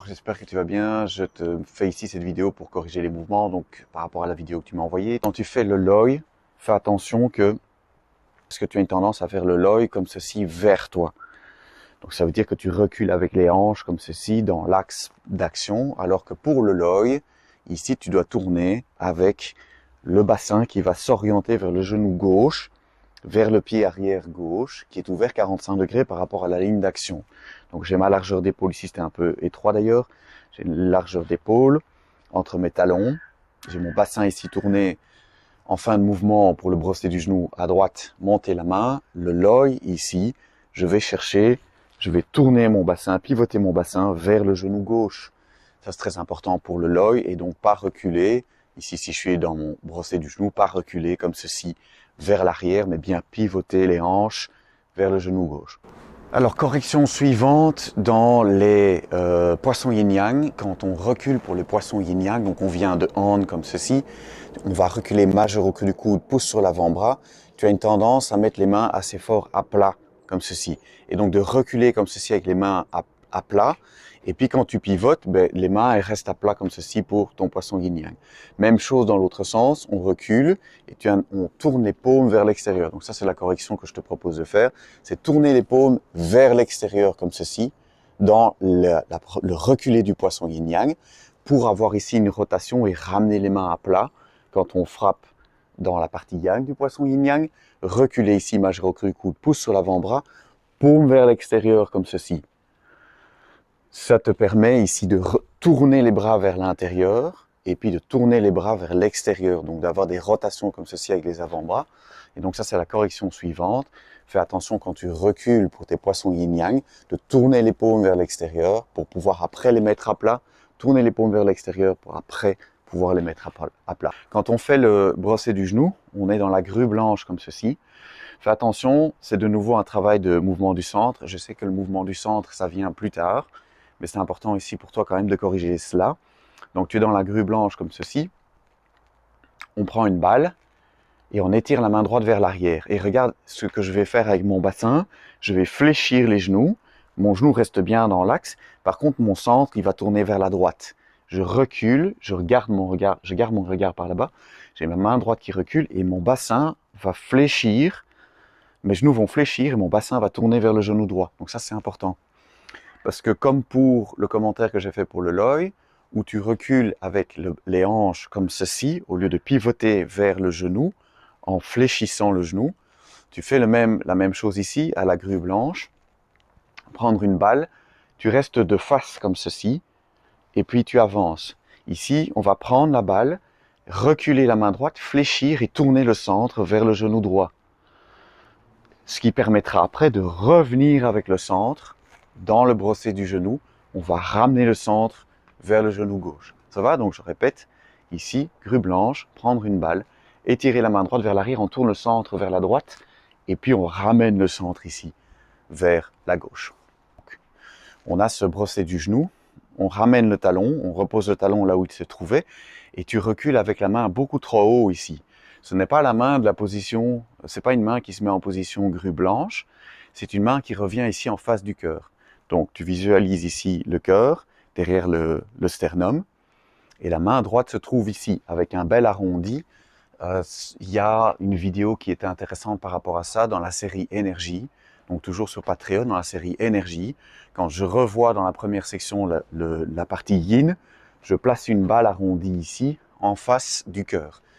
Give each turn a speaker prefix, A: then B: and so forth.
A: j'espère que tu vas bien. Je te fais ici cette vidéo pour corriger les mouvements, donc par rapport à la vidéo que tu m'as envoyée. Quand tu fais le loi, fais attention parce que tu as une tendance à faire le loi comme ceci vers toi. Donc ça veut dire que tu recules avec les hanches comme ceci dans l'axe d'action, alors que pour le loi, ici tu dois tourner avec le bassin qui va s'orienter vers le genou gauche, vers le pied arrière gauche, qui est ouvert 45 degrés par rapport à la ligne d'action. Donc j'ai ma largeur d'épaule ici, c'était un peu étroit d'ailleurs. J'ai une largeur d'épaule entre mes talons. J'ai mon bassin ici tourné en fin de mouvement pour le brosser du genou à droite, monter la main. Le loi ici, je vais tourner mon bassin, pivoter mon bassin vers le genou gauche. Ça c'est très important pour le loi et donc pas reculer. Ici, si je suis dans mon brosser du genou, pas reculer comme ceci vers l'arrière, mais bien pivoter les hanches vers le genou gauche. Alors, correction suivante dans les poissons yin-yang. Quand on recule pour les poissons yin-yang, donc on vient de hand comme ceci, on va reculer majeur au creux du coude, pouce sur l'avant-bras. Tu as une tendance à mettre les mains assez fort à plat comme ceci. Et donc de reculer comme ceci avec les mains à plat. Et puis quand tu pivotes, les mains elles restent à plat comme ceci pour ton poisson yin-yang. Même chose dans l'autre sens, on recule et on tourne les paumes vers l'extérieur. Donc ça c'est la correction que je te propose de faire. C'est tourner les paumes vers l'extérieur comme ceci, dans le reculé du poisson yin-yang, pour avoir ici une rotation et ramener les mains à plat quand on frappe dans la partie yang du poisson yin-yang. Reculer ici, majeur au creux du coude, pouce sur l'avant-bras, paume vers l'extérieur comme ceci. Ça te permet ici de tourner les bras vers l'intérieur et puis de tourner les bras vers l'extérieur. Donc d'avoir des rotations comme ceci avec les avant-bras. Et donc ça c'est la correction suivante. Fais attention quand tu recules pour tes poissons yin-yang, de tourner les paumes vers l'extérieur pour pouvoir après les mettre à plat. Tourner les paumes vers l'extérieur pour après pouvoir les mettre à plat. Quand on fait le brosser du genou, on est dans la grue blanche comme ceci. Fais attention, c'est de nouveau un travail de mouvement du centre. Je sais que le mouvement du centre, ça vient plus tard, mais c'est important ici pour toi quand même de corriger cela. Donc tu es dans la grue blanche comme ceci. On prend une balle et on étire la main droite vers l'arrière. Et regarde ce que je vais faire avec mon bassin. Je vais fléchir les genoux. Mon genou reste bien dans l'axe. Par contre, mon centre, il va tourner vers la droite. Je recule, je garde mon regard par là-bas. J'ai ma main droite qui recule et mon bassin va fléchir. Mes genoux vont fléchir et mon bassin va tourner vers le genou droit. Donc ça, c'est important. Parce que comme pour le commentaire que j'ai fait pour le loi, où tu recules avec les hanches comme ceci, au lieu de pivoter vers le genou, en fléchissant le genou, tu fais la même chose ici, à la grue blanche. Prendre une balle, tu restes de face comme ceci, et puis tu avances. Ici, on va prendre la balle, reculer la main droite, fléchir et tourner le centre vers le genou droit. Ce qui permettra après de revenir avec le centre dans le brosser du genou. On va ramener le centre vers le genou gauche. Ça va? Donc je répète, ici, grue blanche, prendre une balle, étirer la main droite vers l'arrière, on tourne le centre vers la droite, et puis on ramène le centre ici, vers la gauche. Donc, on a ce brosser du genou, on ramène le talon, on repose le talon là où il se trouvait, et tu recules avec la main beaucoup trop haut ici. Ce n'est pas la main de la position, c'est pas une main qui se met en position grue blanche, c'est une main qui revient ici en face du cœur. Donc tu visualises ici le cœur, derrière le sternum, et la main droite se trouve ici, avec un bel arrondi. Il y a une vidéo qui était intéressante par rapport à ça dans la série Énergie, donc toujours sur Patreon, dans la série Énergie. Quand je revois dans la première section la partie Yin, je place une balle arrondie ici, en face du cœur.